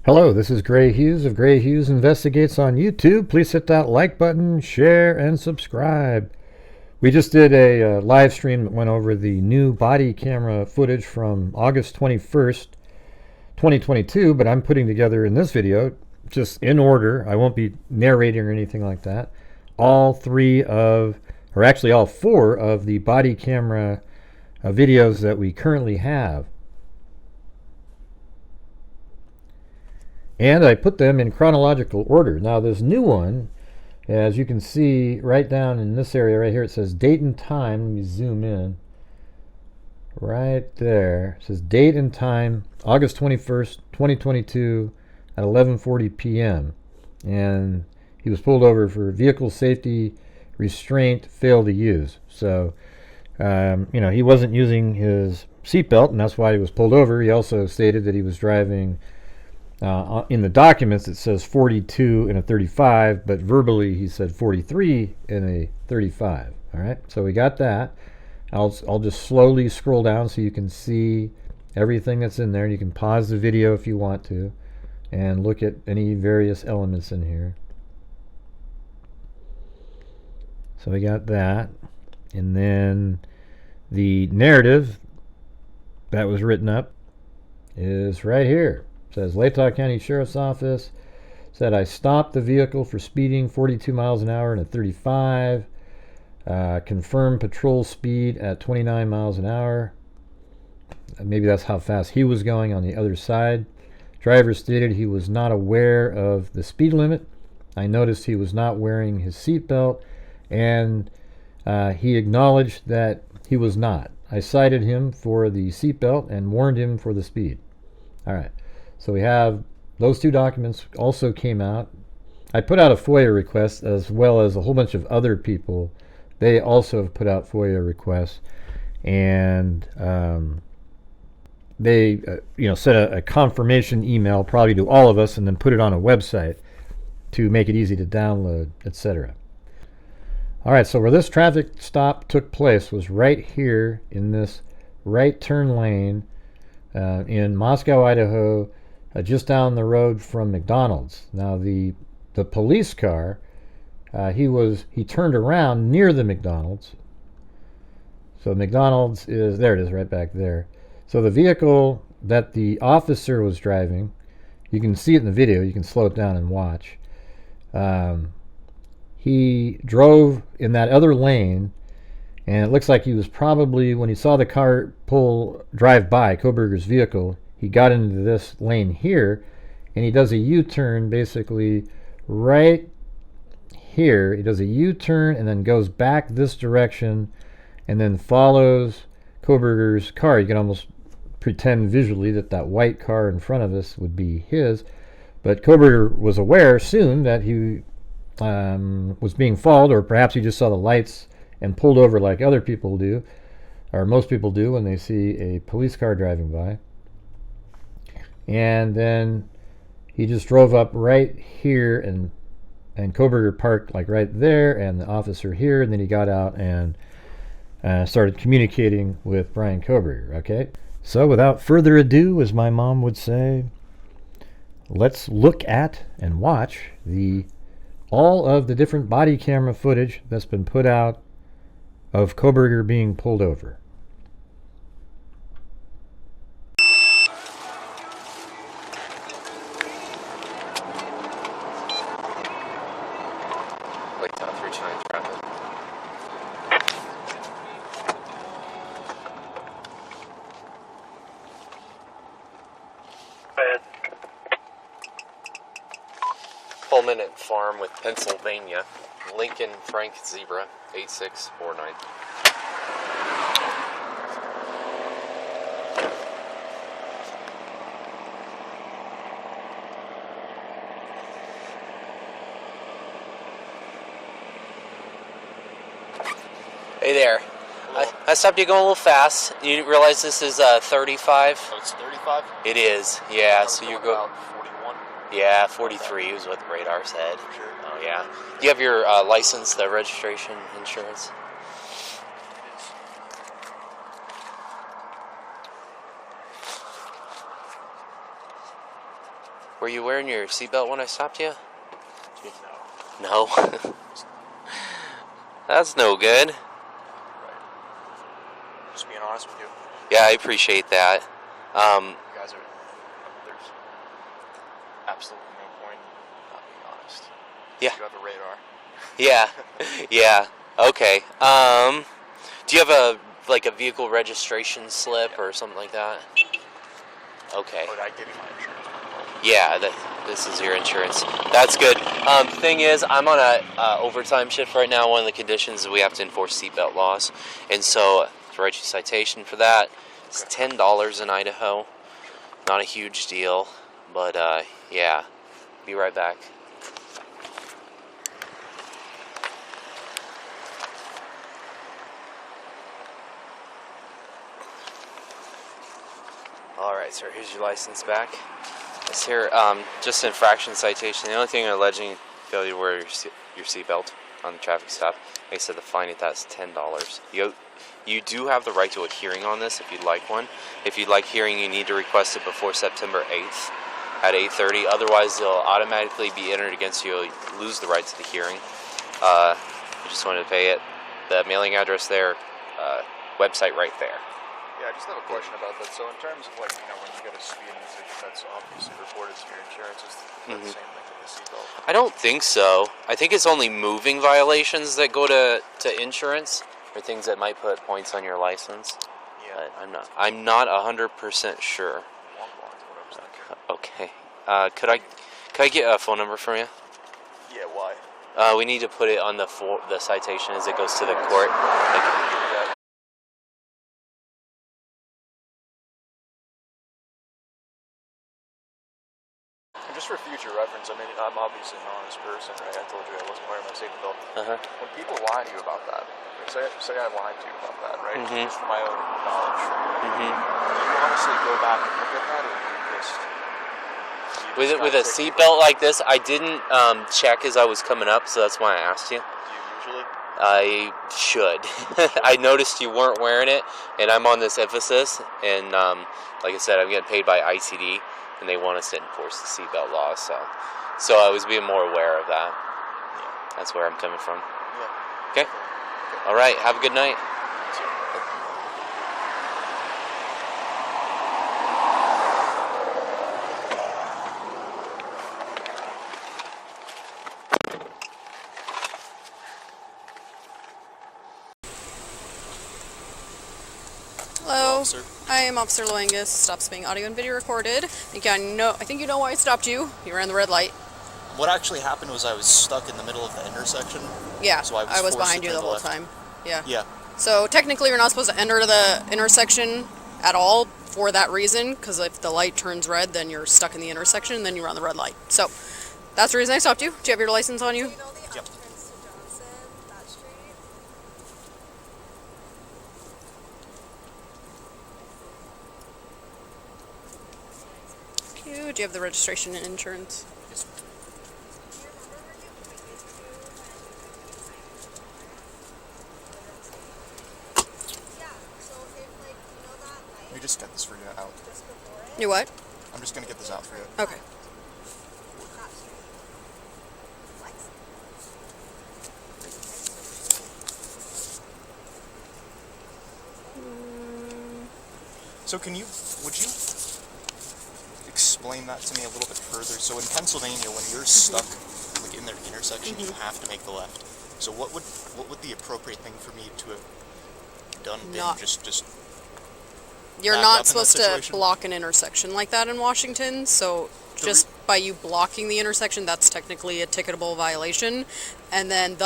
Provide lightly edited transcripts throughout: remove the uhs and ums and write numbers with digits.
Hello, this is Grant Hughes of Grant Hughes Investigates on YouTube. Please hit that like button, share, and subscribe. We just did a live stream that went over the new body camera footage from August 21st, 2022, but I'm putting together in this video, just in order, I won't be narrating or anything like that, all four of the body camera videos that we currently have. And I put them in chronological order. Now this new one, as you can see right down in this area right here, it says date and time. Let me zoom in. Right there. It says date and time, August 21st, 2022 at 11:40 p.m. And he was pulled over for vehicle safety restraint failed to use. So, he wasn't using his seatbelt, and that's why he was pulled over. He also stated that he was driving in the documents it says 42 in a 35, but verbally he said 43 in a 35. All right, so we got that. I'll just slowly scroll down so you can see everything that's in there. You can pause the video if you want to and look at any various elements in here. So we got that, and then the narrative that was written up is right here. It says Latah County Sheriff's Office said I stopped the vehicle for speeding 42 miles an hour in a 35. Confirmed patrol speed at 29 miles an hour. Maybe that's how fast he was going on the other side. Driver stated he was not aware of the speed limit. I noticed he was not wearing his seatbelt, and he acknowledged that he was not. I cited him for the seatbelt and warned him for the speed. All right. So we have those two documents also came out. I put out a FOIA request as well as a whole bunch of other people. They also have put out FOIA requests, and they sent a confirmation email probably to all of us and then put it on a website to make it easy to download, etc. All right, so where this traffic stop took place was right here in this right turn lane in Moscow, Idaho, just down the road from McDonald's. Now the police car, he turned around near the McDonald's. So McDonald's is there. It is right back there. So the vehicle that the officer was driving, you can see it in the video. You can slow it down and watch. He drove in that other lane, and it looks like he was probably, when he saw the car drive by Kohberger's vehicle, he got into this lane here, and he does a U-turn basically right here. He does a U-turn and then goes back this direction and then follows Kohberger's car. You can almost pretend visually that that white car in front of us would be his, but Kohberger was aware soon that he was being followed, or perhaps he just saw the lights and pulled over like other people do, or most people do when they see a police car driving by. And then he just drove up right here, and Kohberger parked like right there, and the officer here, and then he got out and started communicating with Brian Kohberger. Okay, so without further ado, as my mom would say, let's look at and watch all of the different body camera footage that's been put out of Kohberger being pulled over. Pullman at Farm with Pennsylvania, Lincoln Frank Zebra 8649. Hey there. I stopped you going a little fast. You realize this is 35? Oh, it's 35? It is, yeah. So you go. About 41? Yeah, 43 was what the radar said. Sure. Oh, yeah. Do you have your license, the registration, insurance? Were you wearing your seatbelt when I stopped you? No. No? That's no good. Right. Just being honest with you. Yeah, I appreciate that. You guys are... There's absolutely no point in not being honest. Yeah. You have a radar. Yeah. Yeah. Okay. Do you have a vehicle registration slip or something like that? Okay. Or did I give you my insurance? Yeah, this is your insurance. That's good. Thing is, I'm on a overtime shift right now. One of the conditions is we have to enforce seatbelt laws, and so to write you a citation for that, it's $10 in Idaho. Not a huge deal, but yeah. Be right back. All right, sir. Here's your license back. It's here, just an infraction citation. The only thing they're alleging failure to wear your seatbelt on the traffic stop. Like I said, the fine at that's $10. You do have the right to a hearing on this if you'd like one. If you'd like hearing, you need to request it before September 8th at 8:30. Otherwise, they'll automatically be entered against you. You'll lose the right to the hearing. I just wanted to pay it. The mailing address there, website right there. Yeah, I just have a question about that. So in terms of when you get a speeding ticket that's obviously reported to your insurance, is that the same thing with the seatbelt? I don't think so. I think it's only moving violations that go to insurance, or things that might put points on your license. Yeah. But I'm not 100% sure. Okay. Could I get a phone number from you? Yeah, why? We need to put it on the citation as it goes to the court. Thank you. And just for future reference, I mean, I'm obviously an honest person, right? I told you I wasn't wearing my safety belt. When people lie to you about that, say I lied to you about that, right? Just for my own knowledge. Do you honestly go back and look at that, or do you just... With a seatbelt like this, I didn't check as I was coming up, so that's why I asked you. Do you usually? I should. I noticed you weren't wearing it, and I'm on this emphasis, and like I said, I'm getting paid by ITD, and they want us to enforce the seatbelt law, so I was being more aware of that. Yeah. That's where I'm coming from. Yeah. Okay? All right, have a good night. Hello. Officer. I am Officer Loangus. Stops being audio and video recorded. I think you know why I stopped you. You ran the red light. What actually happened was I was stuck in the middle of the intersection. Yeah, So I was forced behind to you the turn whole left. time. Yeah. Yeah. So technically you're not supposed to enter the intersection at all for that reason, because if the light turns red, then you're stuck in the intersection, and then you run the red light. So that's the reason I stopped you. Do you have your license on you? Do you know the Yep. entrance to Johnson, that street? Do you have the registration and insurance? Do you remember where you pointed to when you signed Yeah, so if like, you know that light Let me just get this for you out. just before it? You what? I'm just going to get this out for you. Okay. That street. Like, So would you explain that to me a little bit further? So in Pennsylvania, when you're stuck like in their intersection, you have to make the left. So what would the appropriate thing for me to have done been? Not- Just You're back up in not that supposed to situation? block an intersection like that in Washington, so just by you blocking the intersection, that's technically a ticketable violation, and then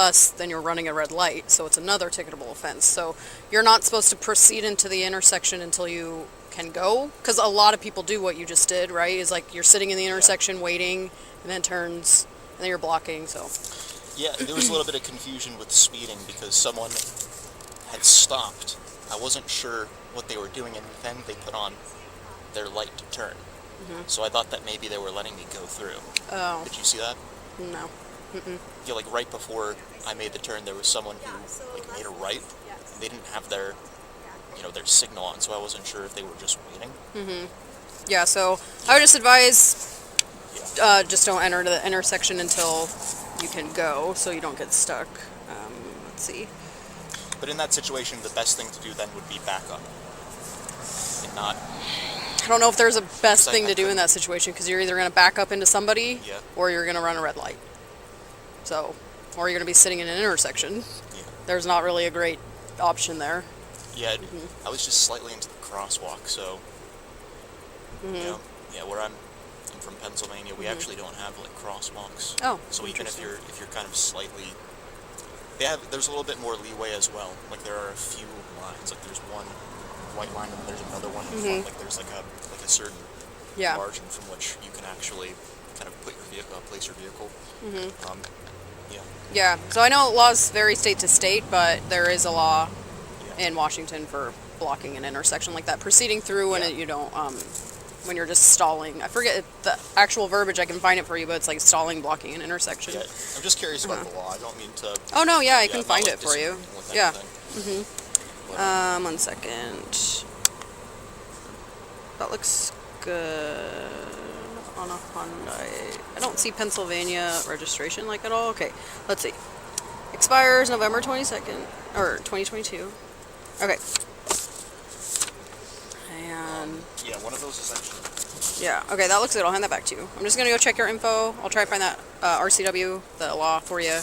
you're running a red light, so it's another ticketable offense. So you're not supposed to proceed into the intersection until you can go, because a lot of people do what you just did, right? Is like you're sitting in the intersection waiting, and then turns, and then you're blocking, so. Yeah, there was a little bit of confusion with speeding because someone had stopped. I wasn't sure what they were doing, and then they put on their light to turn. So I thought that maybe they were letting me go through. Oh, Did you see that? no. Yeah, like right before I made the turn, there was someone who like made a right, and they didn't have their signal on, so I wasn't sure if they were just waiting. Yeah, so I would just advise Just don't enter the intersection until you can go, so you don't get stuck. Let's see. But in that situation, the best thing to do then would be back up. And not... I don't know if there's a best thing I to do in couldn't- that situation, because you're either going to back up into somebody, Yeah. or you're going to run a red light. So, or you're going to be sitting in an intersection. Yeah. There's not really a great option there. Yeah, I was just slightly into the crosswalk, so... You know, yeah, where I'm from Pennsylvania, we actually don't have, like, crosswalks. Oh, So even if interesting. you're kind of slightly... There's a little bit more leeway as well. Like, there are a few lines. Like, there's one white line, and then there's another one in front. Like, there's, like a certain Yeah. margin from which you can actually kind of put your vehicle, place your vehicle. Yeah. Yeah, so I know laws vary state to state, but there is a law Yeah. in Washington for blocking an intersection like that, proceeding through when Yeah. you don't, when you're just stalling. I forget the actual verbiage, I can find it for you, but it's like stalling, blocking an intersection. Yeah, I'm just curious about the law. I don't mean to... Oh no, yeah, I yeah, can I'm not, find like, it for you. disagreeing with Yeah. anything. But, 1 second. That looks good on a Hyundai. I don't see Pennsylvania registration like at all. Okay, let's see. Expires November 22nd, or 2022. Okay. And, yeah, one of those is actually... yeah, okay, that looks good. I'll hand that back to you. I'm just going to go check your info. I'll try to find that RCW, the law for you,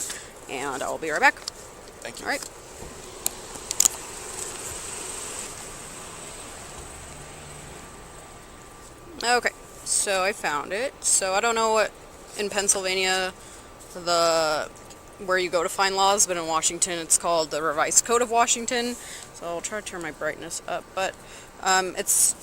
and I'll be right back. Thank you. All right. Okay, so I found it. So I don't know what in Pennsylvania where you go to find laws, but in Washington it's called the Revised Code of Washington. So I'll try to turn my brightness up, but it's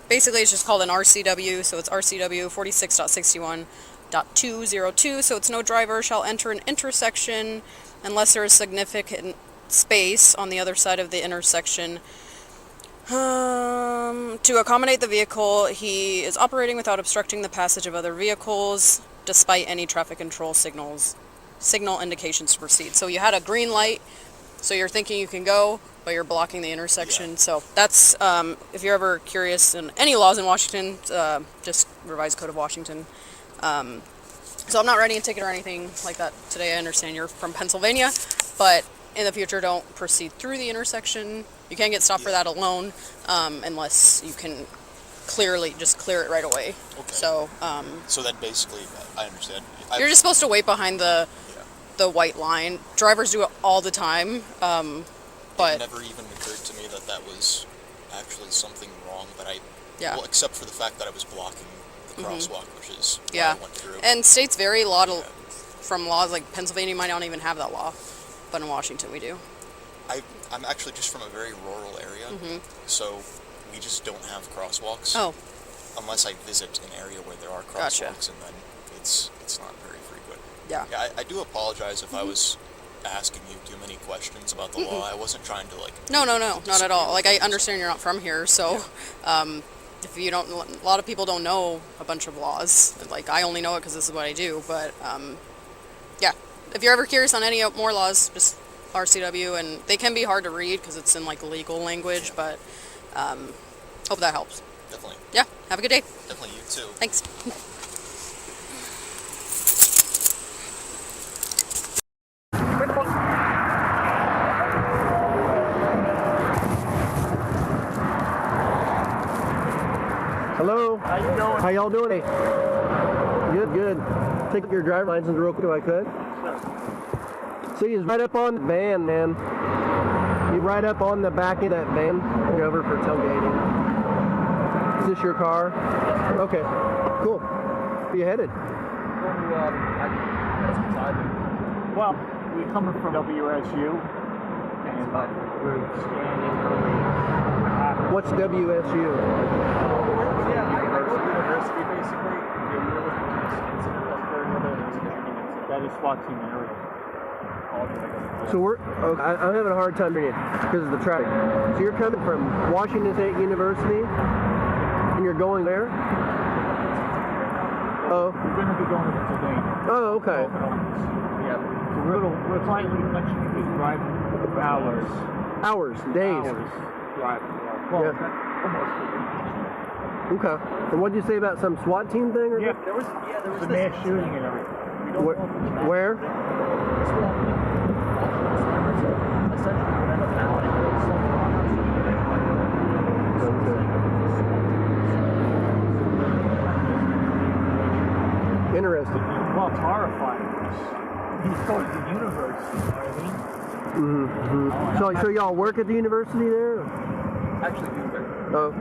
just called an RCW. So it's RCW 46.61.202. So it's no driver shall enter an intersection unless there is significant space on the other side of the intersection. To accommodate the vehicle he is operating without obstructing the passage of other vehicles, despite any traffic control signal indications to proceed. So you had a green light, so you're thinking you can go, but you're blocking the intersection. Yeah. So that's, if you're ever curious in any laws in Washington, just Revised Code of Washington. So I'm not writing a ticket or anything like that today. I understand you're from Pennsylvania, but in the future, don't proceed through the intersection. You can't get stopped for that alone, unless you can clearly just clear it right away. Okay. So So then basically, I understand. you're just supposed to wait behind the white line. Drivers do it all the time, It but never even occurred to me that that was actually something wrong, but yeah. well, except for the fact that I was blocking the crosswalk, which is why Yeah. I went through. And states vary a lot from laws. Like Pennsylvania might not even have that law, but in Washington we do. I'm actually just from a very rural area, so we just don't have crosswalks. Oh, Unless I visit an area where there are Gotcha. crosswalks, and then it's not very frequent. yeah. Yeah, I do apologize if I was asking you too many questions about the law. I wasn't trying to No, not at disagree all. with Like I you, so- understand you're not from here, so if you don't, a lot of people don't know a bunch of laws. Like I only know it because this is what I do. But yeah, if you're ever curious on any more laws, just RCW, and they can be hard to read because it's in like legal language. But hope that helps. Definitely, Yeah, have a good day. definitely you too. Thanks. Hello. How you doing? How y'all doing? Good, good. Take your driver's license real quick if I could. See, he's right up on the van, man. You right up on the back of that van. Go over for tailgating. Is this your car? Okay. Cool. Where you headed? Well, we're coming from WSU, and we're scanning early. What's WSU? University, basically. That is Watson area. So I'm having a hard time hearing you because of the traffic. So you're coming from Washington State University, and you're going there? Oh. We're going to be going to Pennsylvania. Oh, okay. Yeah. So we're slightly much driving hours. Hours, days. Hours driving. Well, Yeah. almost. Okay. And what did you say about some SWAT team thing? Or Yeah, there was a mass shooting and everything. We don't know if it's Where? Interesting. Well, it's horrifying. He's going to the university, you know what I mean? Mm-hmm. So y'all work at the university there? Or? Actually, do it. Oh,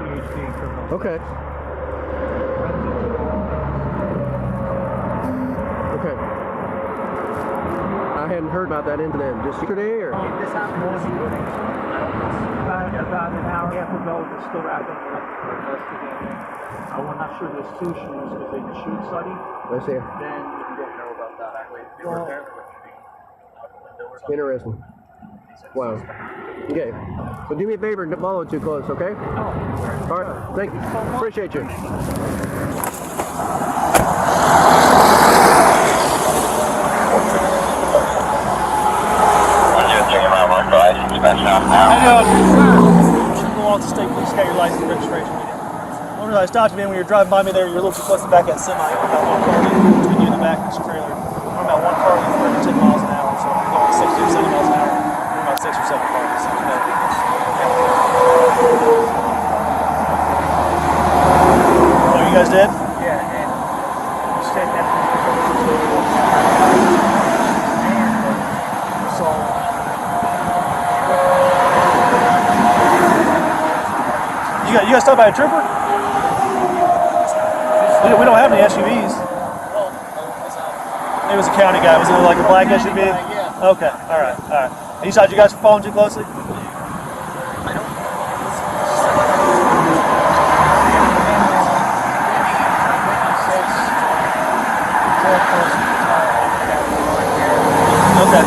PhD in criminal. okay. Okay. I hadn't heard about that incident. Just yesterday, or? This happened about an hour and a half ago. They're still wrapping it up for investigating. We're not sure there's 2 shootings because they can shoot study. Let's see. Then we don't know about that. Interesting. Wow. Okay. So do me a favor and don't follow too close, okay? All right. Thank you. Appreciate you. Go on to state, please get your license and registration with you. I realized stopped me when you were driving by me there, you're a little too close to the back of that semi. About 1 car between you and the back of this trailer. We're about 1 car for 10 miles an hour, so we're going 60 or 70 miles an hour. We're about 6 or 7 cars. Oh, you guys did? Yeah, and you said that. So. You guys stopped by a trooper? We don't have any SUVs. It was a county guy. Was it like a black SUV? Yeah. Okay, all right. And you thought you guys were following too closely? Okay.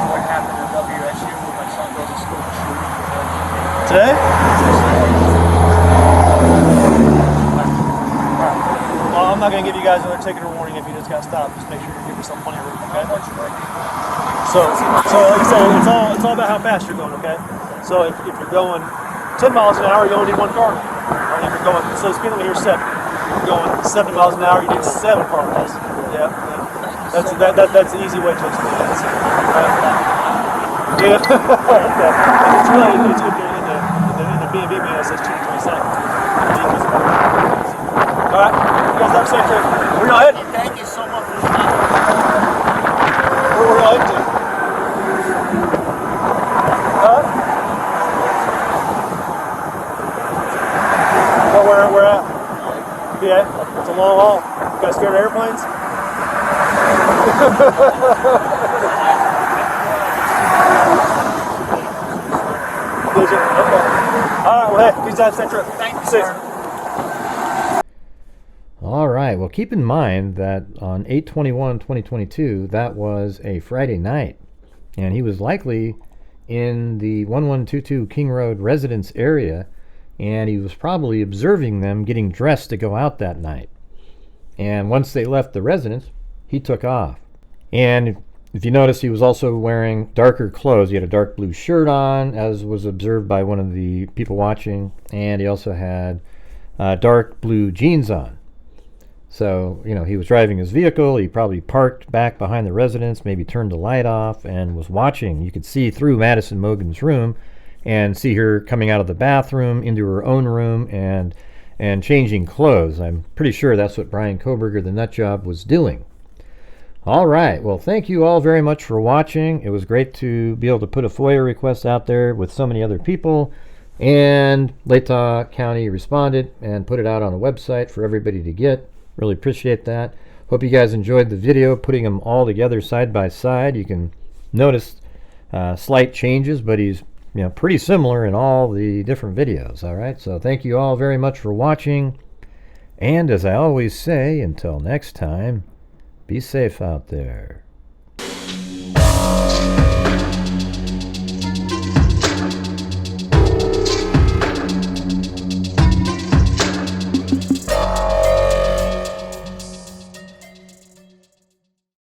What happened at WSU when my son goes to school and shooting? Today? Well, I'm not going to give you guys another ticket or warning if you just got stopped. Just make sure you give yourself plenty of room, okay? So like I said, it's all about how fast you're going, okay? So if you're going 10 miles an hour, you only need 1 car. Or if you're going, so the speed limit here is 7. If you're going 70 miles an hour, you need 7 cars. Yeah. That's the easy way to explain it. Yeah. Okay. It's really in the B&B mail, it says 2 to 20 seconds. All right. You guys have a safe trip. Where y'all heading? Thank you so much for the time. Where y'all heading to? Well, where at? Yeah. It's a long haul. You guys scared of airplanes? Did you? Okay. All right. Well, hey, peace out, Central. Thank you, See sir. All right. Well, keep in mind that on 8/21/2022, that was a Friday night, and he was likely in the 1122 King Road residence area, and he was probably observing them getting dressed to go out that night. And once they left the residence, he took off. And if you notice, he was also wearing darker clothes. He had a dark blue shirt on, as was observed by one of the people watching, and he also had dark blue jeans on. So, he was driving his vehicle. He probably parked back behind the residence, maybe turned the light off, and was watching. You could see through Madison Mogan's room and see her coming out of the bathroom into her own room and changing clothes. I'm pretty sure that's what Brian Kohberger, the nutjob, was doing. All right. Well, thank you all very much for watching. It was great to be able to put a FOIA request out there with so many other people. And Latah County responded and put it out on a website for everybody to get. Really appreciate that. Hope you guys enjoyed the video, putting them all together side by side. You can notice slight changes, but he's pretty similar in all the different videos. All right. So thank you all very much for watching. And as I always say, until next time, be safe out there.